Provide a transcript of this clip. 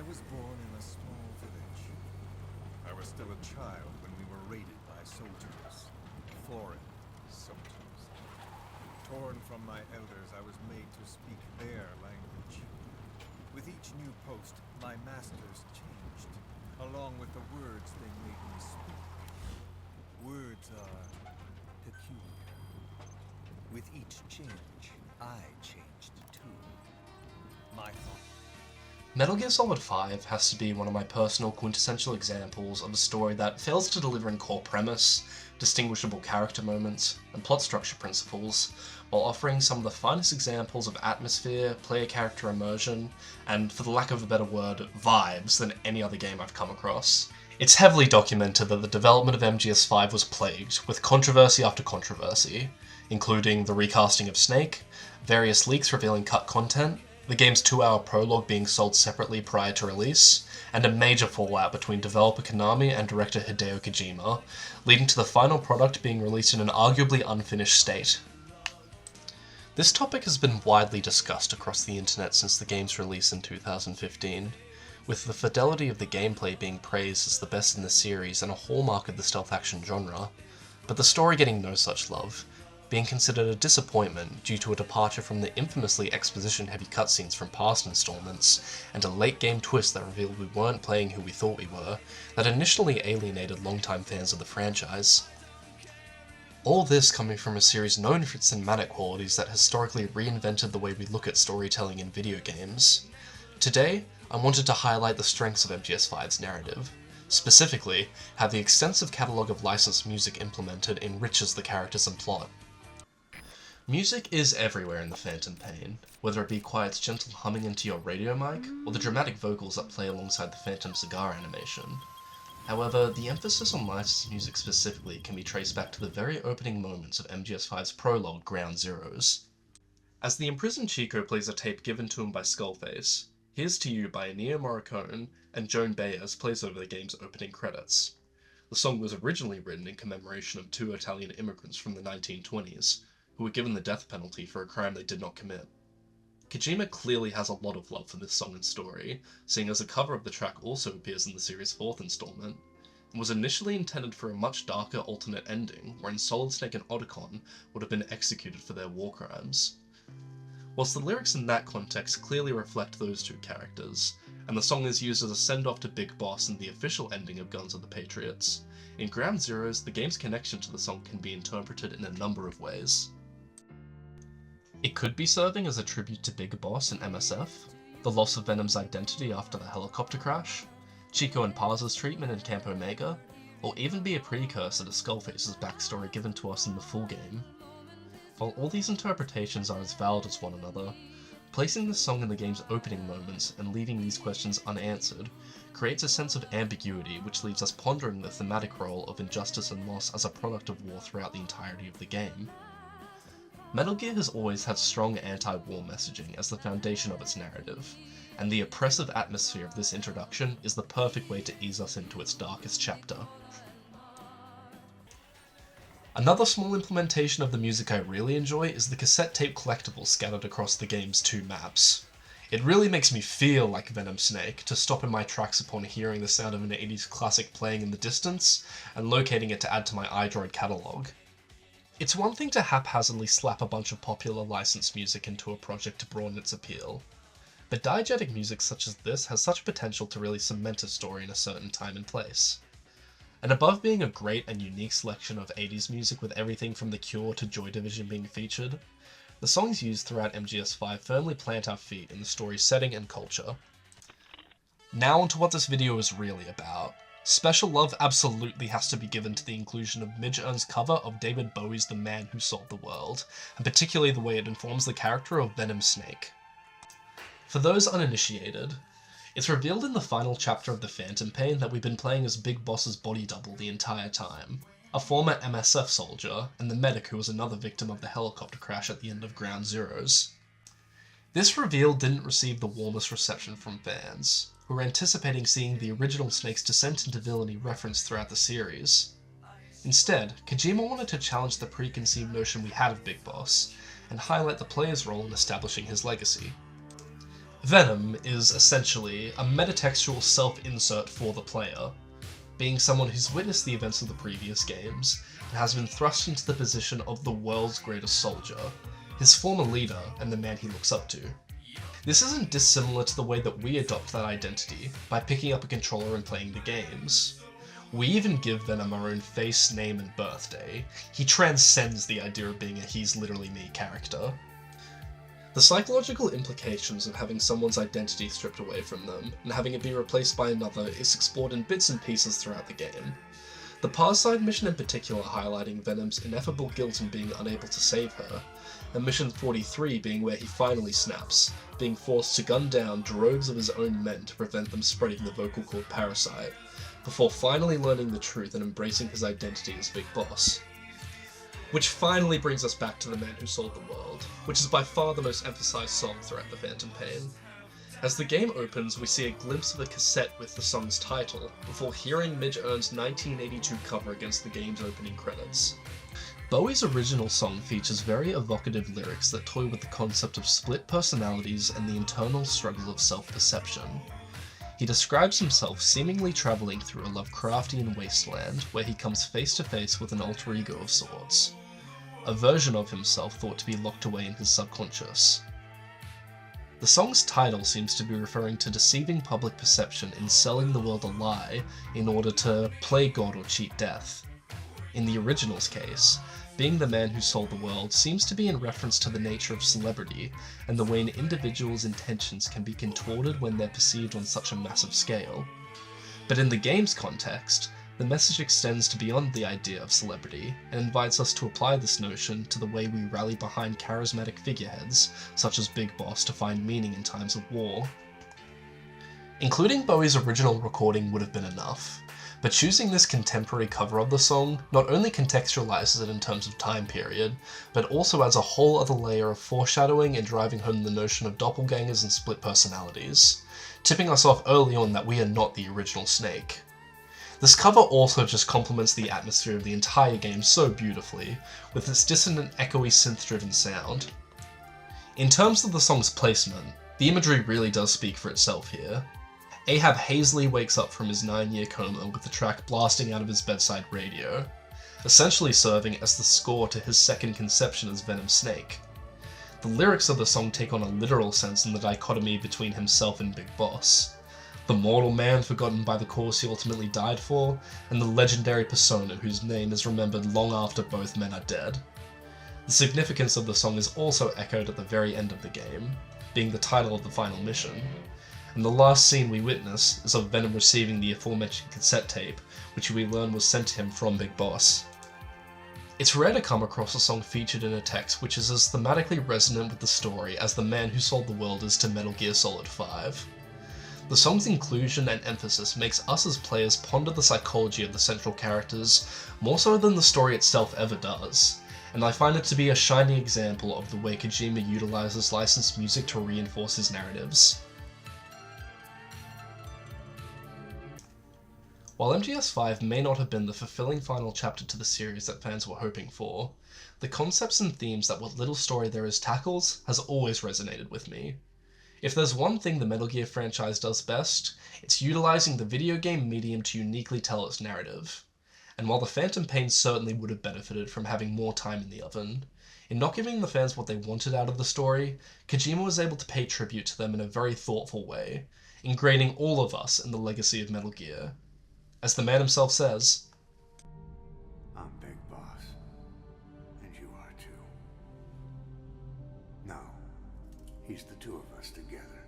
I was born in a small village. I was still a child when we were raided by soldiers. Foreign soldiers. Torn from my elders, I was made to speak their language. With each new post, my masters changed, along with the words they made me speak. Words are peculiar. With each change, I changed too. My thought. Metal Gear Solid 5 has to be one of my personal quintessential examples of a story that fails to deliver in core premise, distinguishable character moments, and plot structure principles, while offering some of the finest examples of atmosphere, player character immersion, and, for the lack of a better word, vibes than any other game I've come across. It's heavily documented that the development of MGS5 was plagued with controversy after controversy, including the recasting of Snake, various leaks revealing cut content, the game's 2-hour prologue being sold separately prior to release, and a major fallout between developer Konami and director Hideo Kojima, leading to the final product being released in an arguably unfinished state. This topic has been widely discussed across the internet since the game's release in 2015, with the fidelity of the gameplay being praised as the best in the series and a hallmark of the stealth action genre, but the story getting no such love, being considered a disappointment due to a departure from the infamously exposition-heavy cutscenes from past installments, and a late-game twist that revealed we weren't playing who we thought we were, that initially alienated longtime fans of the franchise. All this coming from a series known for its cinematic qualities that historically reinvented the way we look at storytelling in video games. Today, I wanted to highlight the strengths of MGS5's narrative. Specifically, how the extensive catalogue of licensed music implemented enriches the characters and plot. Music is everywhere in The Phantom Pain, whether it be Quiet's gentle humming into your radio mic, or the dramatic vocals that play alongside the Phantom cigar animation. However, the emphasis on licensed music specifically can be traced back to the very opening moments of MGS5's prologue, Ground Zeroes. As the imprisoned Chico plays a tape given to him by Skullface, Here's to You by Ennio Morricone and Joan Baez plays over the game's opening credits. The song was originally written in commemoration of 2 Italian immigrants from the 1920s, who were given the death penalty for a crime they did not commit. Kojima clearly has a lot of love for this song and story, seeing as a cover of the track also appears in the series' 4th installment, and was initially intended for a much darker alternate ending, wherein Solid Snake and Otacon would have been executed for their war crimes. Whilst the lyrics in that context clearly reflect those two characters, and the song is used as a send-off to Big Boss in the official ending of Guns of the Patriots, in Ground Zeroes, the game's connection to the song can be interpreted in a number of ways. It could be serving as a tribute to Big Boss and MSF, the loss of Venom's identity after the helicopter crash, Chico and Paz's treatment in Camp Omega, or even be a precursor to Skullface's backstory given to us in the full game. While all these interpretations are as valid as one another, placing this song in the game's opening moments and leaving these questions unanswered creates a sense of ambiguity which leaves us pondering the thematic role of injustice and loss as a product of war throughout the entirety of the game. Metal Gear has always had strong anti-war messaging as the foundation of its narrative, and the oppressive atmosphere of this introduction is the perfect way to ease us into its darkest chapter. Another small implementation of the music I really enjoy is the cassette tape collectibles scattered across the game's 2 maps. It really makes me feel like Venom Snake to stop in my tracks upon hearing the sound of an 80s classic playing in the distance, and locating it to add to my iDroid catalogue. It's one thing to haphazardly slap a bunch of popular licensed music into a project to broaden its appeal, but diegetic music such as this has such potential to really cement a story in a certain time and place. And above being a great and unique selection of 80s music with everything from The Cure to Joy Division being featured, the songs used throughout MGS5 firmly plant our feet in the story's setting and culture. Now onto what this video is really about. Special love absolutely has to be given to the inclusion of Midge Urne's cover of David Bowie's The Man Who Sold the World, and particularly the way it informs the character of Venom Snake. For those uninitiated, it's revealed in the final chapter of The Phantom Pain that we've been playing as Big Boss's body double the entire time, a former MSF soldier, and the medic who was another victim of the helicopter crash at the end of Ground Zeroes. This reveal didn't receive the warmest reception from fans, who were anticipating seeing the original Snake's descent into villainy referenced throughout the series. Instead, Kojima wanted to challenge the preconceived notion we had of Big Boss, and highlight the player's role in establishing his legacy. Venom is essentially a metatextual self-insert for the player, being someone who's witnessed the events of the previous games and has been thrust into the position of the world's greatest soldier, his former leader and the man he looks up to. This isn't dissimilar to the way that we adopt that identity by picking up a controller and playing the games. We even give Venom our own face, name, and birthday. He transcends the idea of being a he's literally me character. The psychological implications of having someone's identity stripped away from them and having it be replaced by another is explored in bits and pieces throughout the game. The Parside mission in particular highlighting Venom's ineffable guilt in being unable to save her, and Mission 43 being where he finally snaps, being forced to gun down droves of his own men to prevent them spreading the vocal cord parasite, before finally learning the truth and embracing his identity as Big Boss. Which finally brings us back to The Man Who Sold the World, which is by far the most emphasized song throughout The Phantom Pain. As the game opens, we see a glimpse of a cassette with the song's title, before hearing Midge Urne's 1982 cover against the game's opening credits. Bowie's original song features very evocative lyrics that toy with the concept of split personalities and the internal struggle of self-perception. He describes himself seemingly travelling through a Lovecraftian wasteland where he comes face to face with an alter ego of sorts, a version of himself thought to be locked away in his subconscious. The song's title seems to be referring to deceiving public perception in selling the world a lie in order to play God or cheat death. In the original's case, being the man who sold the world seems to be in reference to the nature of celebrity and the way an individual's intentions can be contorted when they're perceived on such a massive scale. But in the game's context, the message extends to beyond the idea of celebrity and invites us to apply this notion to the way we rally behind charismatic figureheads, such as Big Boss, to find meaning in times of war. Including Bowie's original recording would have been enough, but choosing this contemporary cover of the song not only contextualizes it in terms of time period, but also adds a whole other layer of foreshadowing and driving home the notion of doppelgangers and split personalities, tipping us off early on that we are not the original Snake. This cover also just complements the atmosphere of the entire game so beautifully, with its dissonant, echoey synth-driven sound. In terms of the song's placement, the imagery really does speak for itself here. Ahab hazily wakes up from his 9-year coma with the track blasting out of his bedside radio, essentially serving as the score to his second conception as Venom Snake. The lyrics of the song take on a literal sense in the dichotomy between himself and Big Boss, the mortal man forgotten by the cause he ultimately died for, and the legendary persona whose name is remembered long after both men are dead. The significance of the song is also echoed at the very end of the game, being the title of the final mission, and the last scene we witness is of Venom receiving the aforementioned cassette tape, which we learn was sent to him from Big Boss. It's rare to come across a song featured in a text which is as thematically resonant with the story as The Man Who Sold the World is to Metal Gear Solid 5. The song's inclusion and emphasis makes us as players ponder the psychology of the central characters more so than the story itself ever does, and I find it to be a shining example of the way Kojima utilizes licensed music to reinforce his narratives. While MGS5 may not have been the fulfilling final chapter to the series that fans were hoping for, the concepts and themes that what little story there is tackles has always resonated with me. If there's one thing the Metal Gear franchise does best, it's utilizing the video game medium to uniquely tell its narrative. And while the Phantom Pain certainly would have benefited from having more time in the oven, in not giving the fans what they wanted out of the story, Kojima was able to pay tribute to them in a very thoughtful way, ingraining all of us in the legacy of Metal Gear. As the man himself says, I'm Big Boss, and you are too. No, he's the two of us together.